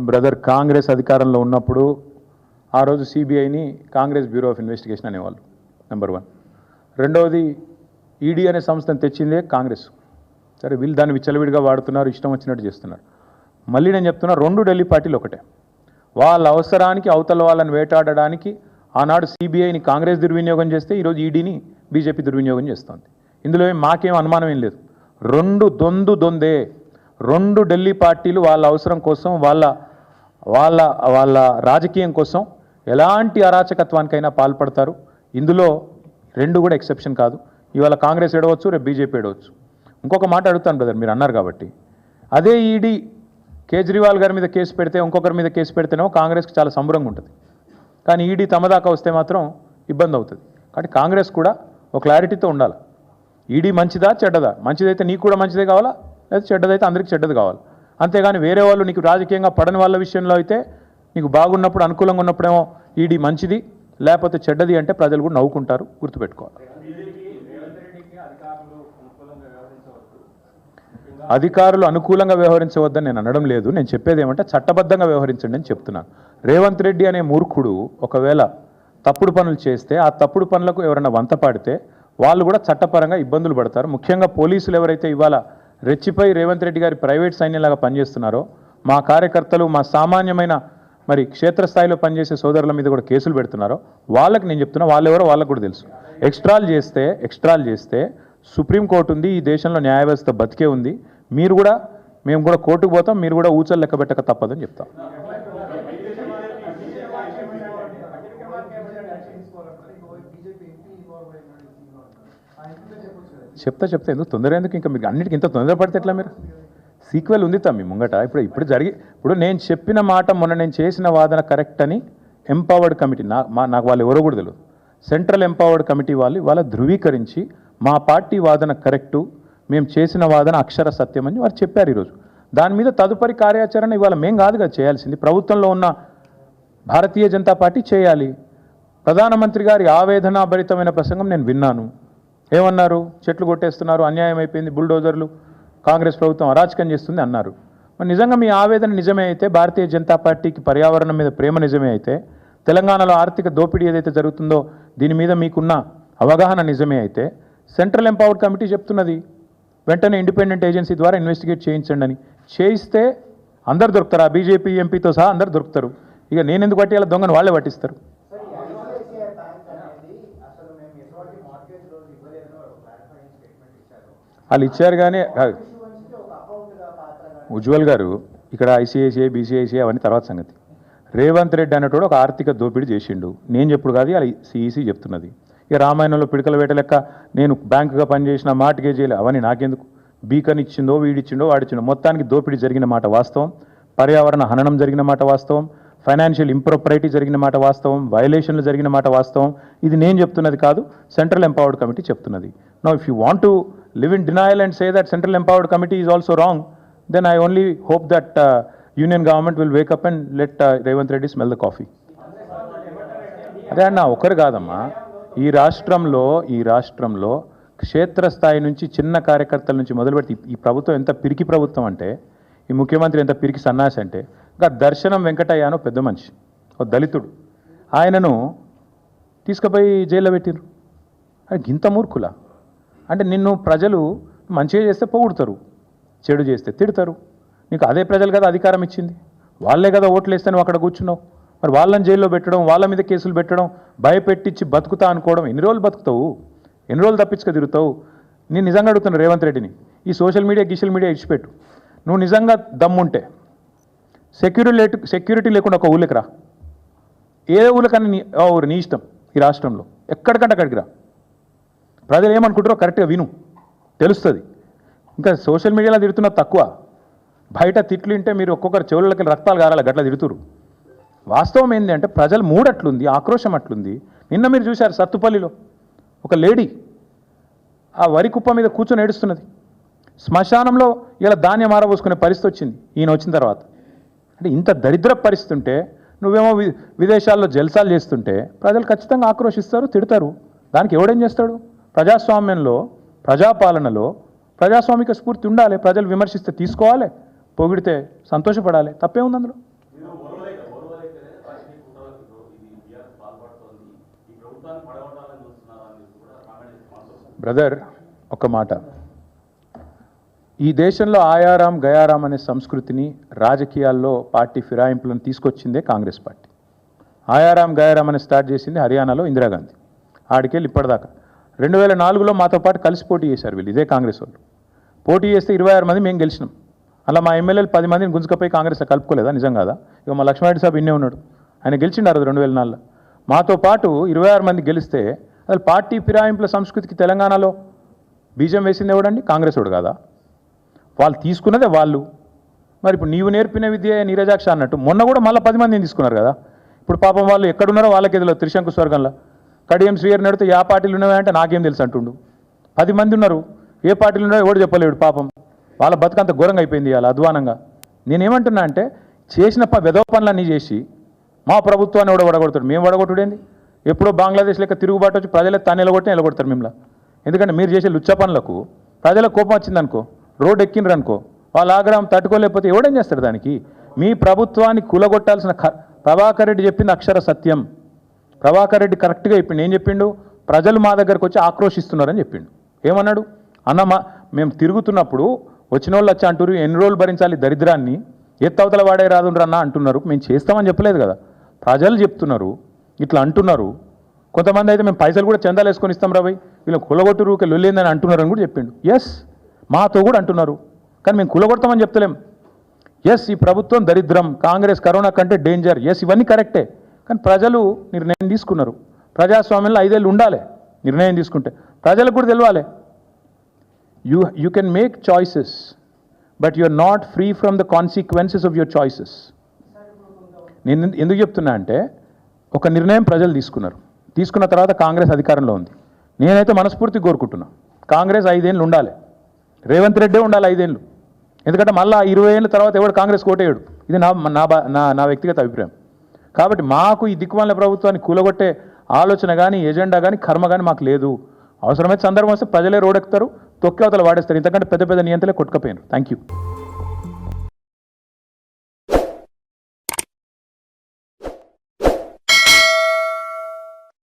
Brother, Congress అధికారంలో ఉన్నప్పుడు ఆ రోజు సిబిఐని కాంగ్రెస్ బ్యూరో ఆఫ్ ఇన్వెస్టిగేషన్ అనేవాళ్ళు, నెంబర్ 1. రెండవది, ఈడీ అనే సంస్థను తెచ్చిందే కాంగ్రెస్. సరే, వీళ్ళు దాన్ని విచ్చలవిడిగా వాడుతున్నారు, ఇష్టం వచ్చినట్టు చేస్తున్నారు. మళ్ళీ నేను చెప్తున్నా, 2 ఢిల్లీ పార్టీలు ఒకటే. వాళ్ళ అవసరానికి అవతల వాళ్ళని వేటాడడానికి ఆనాడు సిబిఐని కాంగ్రెస్ దుర్వినియోగం చేస్తే ఈరోజు ఈడీని బీజేపీ దుర్వినియోగం చేస్తుంది. ఇందులో మాకేం అనుమానం ఏం లేదు. 2 దొందే. 2 ఢిల్లీ పార్టీలు వాళ్ళ అవసరం కోసం, వాళ్ళ రాజకీయం కోసం ఎలాంటి అరాచకత్వానికైనా పాల్పడతారు. ఇందులో 2 కూడా ఎక్సెప్షన్ కాదు. ఇవాళ కాంగ్రెస్ ఏడవచ్చు, రేపు బీజేపీ ఏడవచ్చు. ఇంకొక మాట అడుగుతాను బ్రదర్, మీరు అన్నారు కాబట్టి, అదే ఈడీ కేజ్రీవాల్ గారి మీద కేసు పెడితే, ఇంకొకరి మీద కేసు పెడితేనేమో కాంగ్రెస్కి చాలా సంబరంగా ఉంటుంది. కానీ ఈడీ తమ దాకా వస్తే మాత్రం ఇబ్బంది అవుతుంది. కాబట్టి కాంగ్రెస్ కూడా ఒక క్లారిటీతో ఉండాలి. ఈడీ మంచిదా చెడ్డదా? మంచిదైతే నీకు కూడా మంచిదే కావాలా, లేదా చెడ్డదైతే అందరికీ చెడ్డది కావాలి. అంతేగాని వేరే వాళ్ళు నీకు రాజకీయంగా పడని వాళ్ళ విషయంలో అయితే నీకు బాగున్నప్పుడు, అనుకూలంగా ఉన్నప్పుడేమో ఈడీ మంచిది, లేకపోతే చెడ్డది అంటే ప్రజలు కూడా నవ్వుకుంటారు. గుర్తుపెట్టుకోవాలి. అధికారులు అనుకూలంగా వ్యవహరించవద్దని నేను అనడం లేదు. నేను చెప్పేది ఏమంటే చట్టబద్ధంగా వ్యవహరించండి అని చెప్తున్నాను. రేవంత్ రెడ్డి అనే మూర్ఖుడు ఒకవేళ తప్పుడు పనులు చేస్తే, ఆ తప్పుడు పనులకు ఎవరైనా వంత పాడితే వాళ్ళు కూడా చట్టపరంగా ఇబ్బందులు పడతారు. ముఖ్యంగా పోలీసులు ఎవరైతే ఇవాళ రెచ్చిపోయి రేవంత్ రెడ్డి గారి ప్రైవేట్ సైన్యంలాగా పనిచేస్తున్నారో, మా కార్యకర్తలు, మా సామాన్యమైన మరి క్షేత్రస్థాయిలో పనిచేసే సోదరుల మీద కూడా కేసులు పెడుతున్నారో వాళ్ళకి నేను చెప్తున్నా, వాళ్ళెవరో వాళ్ళకు కూడా తెలుసు. ఎక్స్ట్రాలు చేస్తే సుప్రీంకోర్టు ఉంది, ఈ దేశంలో న్యాయ వ్యవస్థ బతికే ఉంది. మేము కూడా కోర్టుకు పోతాం, మీరు కూడా ఊచలు లెక్క పెట్టక తప్పదని చెప్తాం. చెప్తా ఎందుకు తొందర, ఎందుకు ఇంకా మీరు అన్నిటికీ ఇంత తొందరపడితే ఎట్లా? మీరు సీక్వెల్ ఉంది మీ ముంగట. ఇప్పుడు నేను చెప్పిన మాట, మొన్న నేను చేసిన వాదన కరెక్ట్ అని ఎంపవర్డ్ కమిటీ, నాకు వాళ్ళు ఎవరో కూడా తెలియదు, సెంట్రల్ ఎంపవర్డ్ కమిటీ వాళ్ళు ఇవాళ ధృవీకరించి మా పార్టీ వాదన కరెక్టు, మేము చేసిన వాదన అక్షర సత్యం అని వారు చెప్పారు ఈరోజు. దాని మీద తదుపరి కార్యాచరణ ఇవాళ మేం కాదుగా చేయాల్సింది, ప్రభుత్వంలో ఉన్న భారతీయ జనతా పార్టీ చేయాలి. ప్రధానమంత్రి గారి ఆవేదనాభరితమైన ప్రసంగం నేను విన్నాను. ఏమన్నారు? చెట్లు కొట్టేస్తున్నారు, అన్యాయం అయిపోయింది, బుల్డోజర్లు, కాంగ్రెస్ ప్రభుత్వం అరాచకం చేస్తుంది అన్నారు. మరి నిజంగా మీ ఆవేదన నిజమే అయితే, భారతీయ జనతా పార్టీకి పర్యావరణం మీద ప్రేమ నిజమే అయితే, తెలంగాణలో ఆర్థిక దోపిడీ ఏదైతే జరుగుతుందో దీని మీద మీకున్న అవగాహన నిజమే అయితే, సెంట్రల్ ఎంపవర్డ్ కమిటీ చెప్తున్నది వెంటనే ఇండిపెండెంట్ ఏజెన్సీ ద్వారా ఇన్వెస్టిగేట్ చేయించండి అని. చేయిస్తే అందరు దొరుకుతారు, ఆ బీజేపీ ఎంపీతో సహా అందరు దొరుకుతారు. ఇక నేను ఎందుకు పట్టి అలా దొంగను వాళ్ళే పట్టిస్తారు. వాళ్ళు ఇచ్చారు కానీ ఉజ్వల్ గారు, ఇక్కడ ఐసీఐసీఐ, బీసీఐసీఐ అవన్నీ తర్వాత సంగతి. రేవంత్ రెడ్డి అన్నట్టు ఒక ఆర్థిక దోపిడీ చేసిండు. నేను చెప్పుడు కాదు, అలా సిఈసీ చెప్తున్నది. ఇక రామాయణంలో పిడకల వేట లెక్క నేను బ్యాంకుగా పనిచేసిన మార్ట్గేజీలు అవన్నీ నాకెందుకు? బీకన్ ఇచ్చిందో, వీడిచ్చిండో, వాడిచ్చిండో, మొత్తానికి దోపిడీ జరిగిన మాట వాస్తవం, పర్యావరణ హననం జరిగిన మాట వాస్తవం, ఫైనాన్షియల్ ఇంప్రాపరిటీ జరిగిన మాట వాస్తవం, వయలేషన్లు జరిగిన మాట వాస్తవం. ఇది నేను చెప్తున్నది కాదు, సెంట్రల్ ఎంపవర్డ్ కమిటీ చెప్తున్నది. Now if you want to live in denial and say that Central Empowered Committee is also wrong, then I only hope that Union government will wake up and let Revanth Reddy smell the coffee. అదే అన్న, ఒకరు కాదమ్మా, ఈ రాష్ట్రంలో క్షేత్రస్థాయి నుంచి చిన్న కార్యకర్తల నుంచి మొదలు పెడితే ఈ ప్రభుత్వం ఎంత పిరికి ప్రభుత్వం అంటే, ఈ ముఖ్యమంత్రి ఎంత పిరికి సన్నాసి అంటే, ఇంకా దర్శనం వెంకటయ్య అనో పెద్ద మనిషి, ఒక దళితుడు, ఆయనను తీసుకుపోయి జైల్లో పెట్టిరు. అది గింత మూర్ఖులా? అంటే నిన్ను ప్రజలు మంచిగా చేస్తే పొగుడుతారు, చెడు చేస్తే తిడతారు. నీకు అదే ప్రజలు కదా అధికారం ఇచ్చింది, వాళ్ళే కదా ఓట్లు వేస్తే నువ్వు అక్కడ కూర్చున్నావు. మరి వాళ్ళని జైల్లో పెట్టడం, వాళ్ళ మీద కేసులు పెట్టడం, భయపెట్టించి బతుకుతా అనుకోవడం, ఎన్ని రోజులు బతుకుతావు? ఎన్ని రోజులు తప్పించుక తిరుగుతావు? నేను నిజంగా అడుగుతున్నా రేవంత్ రెడ్డిని, ఈ సోషల్ మీడియా ఇడిచిపెట్టు. నువ్వు నిజంగా దమ్ముంటే సెక్యూరిటీ లేకుండా ఒక ఊళ్ళకి రా, ఏ ఊళ్ళకన్నా ఊరు నీ ఇష్టం, ఈ రాష్ట్రంలో ఎక్కడికంటే అక్కడికి రా. ప్రజలు ఏమనుకుంటారో కరెక్ట్గా విను, తెలుస్తుంది. ఇంకా సోషల్ మీడియాలో తిడుతున్న తక్కువ, బయట తిట్లు వింటే మీరు ఒక్కొక్కరు చెవులకి రక్తాలు గారాలి, గట్లా తిడుతురు. వాస్తవం ఏంటి అంటే ప్రజల మూడ్ అట్లుంది, ఆక్రోశం అట్లుంది. నిన్న మీరు చూశారు సత్తుపల్లిలో ఒక లేడీ ఆ వరి కుప్ప మీద కూర్చొని ఏడుస్తున్నది. శ్మశానంలో ఇలా ధాన్యం ఆరబోసుకునే పరిస్థితి వచ్చింది ఈయన వచ్చిన తర్వాత. అంటే ఇంత దరిద్ర పరిస్థితి ఉంటే నువ్వేమో విదేశాల్లో జల్సాలు చేస్తుంటే ప్రజలు ఖచ్చితంగా ఆక్రోశిస్తారు, తిడతారు. దానికి ఎవడేం చేస్తాడు? ప్రజాస్వామ్యంలో, ప్రజాపాలనలో ప్రజాస్వామిక స్ఫూర్తి ఉండాలి. ప్రజలు విమర్శిస్తే తీసుకోవాలి, పొగిడితే సంతోషపడాలి. తప్పే ఉంది అందులో. బ్రదర్, ఒక మాట, ఈ దేశంలో ఆయారాం గయారాం అనే సంస్కృతిని రాజకీయాల్లో పార్టీ ఫిరాయింపులను తీసుకొచ్చిందే కాంగ్రెస్ పార్టీ. ఆయారాం గయారాం అని స్టార్ట్ చేసింది హర్యానాలో ఇందిరాగాంధీ. ఆడికెళ్ళి ఇప్పటిదాకా 2004లో మాతో పాటు కలిసి పోటీ చేశారు వీళ్ళు, ఇదే కాంగ్రెస్ వాళ్ళు. పోటీ చేస్తే 26 మంది మేము గెలిచినాం. అలా మా ఎమ్మెల్యేలు 10 మందిని గుంజుకపోయి కాంగ్రెస్లో కలుపుకోలేదా? నిజం కాదా? ఇక మా లక్ష్మారెడ్డి సాబ్ ఇన్నే ఉన్నాడు, ఆయన గెలిచిండారు 2004లో. మాతో పాటు 26 మంది గెలిస్తే అసలు పార్టీ ఫిరాయింపుల సంస్కృతికి తెలంగాణలో బీజం వేసింది ఎవడండి? కాంగ్రెస్ వాడు కాదా? వాళ్ళు తీసుకున్నదే వాళ్ళు. మరి ఇప్పుడు నీవు నేర్పిన విద్య నీరజాక్ష అన్నట్టు మొన్న కూడా మళ్ళీ 10 మందిని తీసుకున్నారు కదా. ఇప్పుడు పాపం వాళ్ళు ఎక్కడున్నారో వాళ్ళకి ఎదులో త్రిశంకు స్వర్గంలో. కడియం శ్రీయర్ నడితే ఏ పార్టీలు ఉన్నాయంటే నాకేం తెలుసు అంటుండు. 10 మంది ఉన్నారు, ఏ పార్టీలు ఉన్నారో ఎవడు చెప్పలేడు. పాపం వాళ్ళ బతుకంత ఘోరంగా అయిపోయింది ఇవాళ, అధ్వానంగా. నేనేమంటున్నా అంటే చేసిన వెధవ పనులన్నీ చేసి మా ప్రభుత్వాన్ని ఎవడో వడగొడతాడు. మేము వడగొట్టుడేంది? ఎప్పుడో బంగ్లాదేశ్ లెక్క తిరుగుబాటు వచ్చి ప్రజలే తను ఎలగొట్టి నిలగొడతారు మిమ్మల్ని. ఎందుకంటే మీరు చేసే లుచ్చ పనులకు ప్రజల కోపం వచ్చిందనుకో, రోడ్డు ఎక్కినరు అనుకో, వాళ్ళ ఆగ్రహం తట్టుకోలేకపోతే ఎవడేం చేస్తాడు దానికి? మీ ప్రభుత్వాన్ని కూలగొట్టాల్సిన ప్రభాకర్ రెడ్డి చెప్పింది అక్షర సత్యం. ప్రభాకర్ రెడ్డి కరెక్ట్గా చెప్పిండు. ఏం చెప్పిండు? ప్రజలు మా దగ్గరకు వచ్చి ఆక్రోషిస్తున్నారని చెప్పిండు. ఏమన్నాడు? అన్న మేము తిరుగుతున్నప్పుడు వచ్చిన వాళ్ళు వచ్చి అంటారు ఎన్ని రోజులు భరించాలి దరిద్రాన్ని, ఎత్తవతల వాడే రాదుండ్రన్నా అంటున్నారు. మేము చేస్తామని చెప్పలేదు కదా, ప్రజలు చెప్తున్నారు, ఇట్లా అంటున్నారు. కొంతమంది అయితే మేము పైసలు కూడా చందాలు వేసుకొని ఇస్తాం రాబోయ్, వీళ్ళు కులగొట్టురు లొల్లేందని అంటున్నారు అని కూడా చెప్పిండు. ఎస్, మాతో కూడా అంటున్నారు, కానీ మేము కులగొడతామని చెప్తలేం. ఎస్, ఈ ప్రభుత్వం దరిద్రం, కాంగ్రెస్ కరోనా కంటే డేంజర్, ఎస్ ఇవన్నీ కరెక్టే. కానీ ప్రజలు నిర్ణయం తీసుకున్నారు. ప్రజాస్వామ్యంలో 5 ఏళ్ళు ఉండాలి. నిర్ణయం తీసుకుంటే ప్రజలకు కూడా తెలియాలి. You can make choices, but you are not free from the consequences of your choices. నేను ఎందుకు చెప్తున్నా అంటే ఒక నిర్ణయం ప్రజలు తీసుకున్నారు, తీసుకున్న తర్వాత కాంగ్రెస్ అధికారంలో ఉంది. నేనైతే మనస్ఫూర్తిగా కోరుకుంటున్నా కాంగ్రెస్ 5 ఏళ్ళు ఉండాలి, రేవంత్ రెడ్డే ఉండాలి 5 ఏళ్ళు. ఎందుకంటే మళ్ళీ 20 ఏళ్ళ తర్వాత ఎవడు కాంగ్రెస్ కోటేయడు. ఇది నా వ్యక్తిగత అభిప్రాయం. కాబట్టి మాకు ఈ దిక్కుమాలిన ప్రభుత్వాన్ని కూలగొట్టే ఆలోచన కానీ ఎజెండా కానీ కర్మ కానీ మాకు లేదు. అవసరమైతే సందర్భం వస్తే ప్రజలే రోడెక్కుతారు, తొక్కేవతలు వాడేస్తారు. ఇంతకంటే పెద్ద పెద్ద నియంత్రణలే కొట్టుకపోయినారు. Thank you.